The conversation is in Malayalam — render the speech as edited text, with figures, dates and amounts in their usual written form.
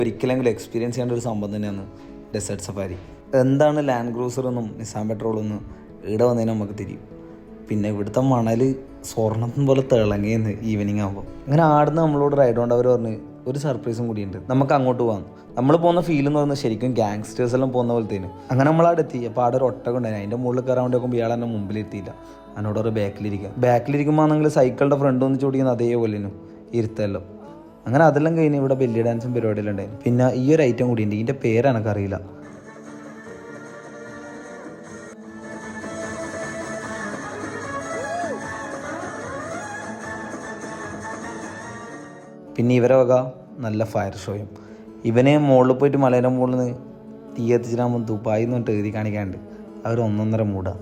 ഒരിക്കലെങ്കിലും എക്സ്പീരിയൻസ് ചെയ്യേണ്ട ഒരു സംഭവം തന്നെയാണ് ഡെസേർട്ട് സഫാരി. എന്താണ് ലാൻഡ് ക്രൂസറൊന്നും നിസാൻ പെട്രോളൊന്നും ഇവിടെ വന്നതിന് നമുക്ക് തിരിയും. പിന്നെ ഇവിടുത്തെ മണൽ സ്വർണ്ണത്തിന് പോലെ തിളങ്ങിയെന്ന് ഈവനിങ് ആകുമ്പോൾ. അങ്ങനെ ആടുന്ന് നമ്മളോട് റൈഡ് കൊണ്ട് അവർ പറഞ്ഞ് ഒരു സർപ്രൈസും കൂടിയുണ്ട്, നമുക്ക് അങ്ങോട്ട് പോകാം. നമ്മൾ പോകുന്ന ഫീൽ എന്ന് പറയുന്നത് ശരിക്കും ഗാങ്സ്റ്റേഴ്സ് എല്ലാം പോകുന്ന പോലത്തേന്. അങ്ങനെ നമ്മളവിടെ എത്തി. അപ്പോൾ അവിടെ ഒരു ഒട്ടകം ഉണ്ടായിരുന്നു. അതിൻ്റെ മുകളിൽ കയറാൻ വേണ്ടി നോക്കുമ്പോൾ ഇയാൾ എന്നെ മുമ്പിലെത്തിയില്ല. അതിനോട് ഒരു ബാക്കിലിരിക്കുമ്പോൾ ആണെങ്കിൽ സൈക്കിളുടെ ഫ്രണ്ട് ഒന്ന് ചോദിക്കുന്നത് അതേപോലെയും ഇരുത്തല്ലോ. അങ്ങനെ അതെല്ലാം കഴിഞ്ഞ് ഇവിടെ ബെല്ലി ഡാൻസും പരിപാടിയെല്ലാം ഉണ്ടായിരുന്നു. പിന്നെ ഈ ഒരു ഐറ്റം കൂടി ഉണ്ട്, ഇതിൻ്റെ പേര് എനിക്കറിയില്ല. പിന്നെ ഇവരെ വക നല്ല ഫയർ ഷോയും. ഇവനെ മുകളിൽ പോയിട്ട് മലേൻ്റെ മുകളിൽ നിന്ന് തീ എത്തിച്ചിട്ടാകുമ്പോൾ ദുബായി എന്ന് പറഞ്ഞിട്ട് എഴുതി കാണിക്കാണ്ട് അവർ 1.5 മൂടാണ്.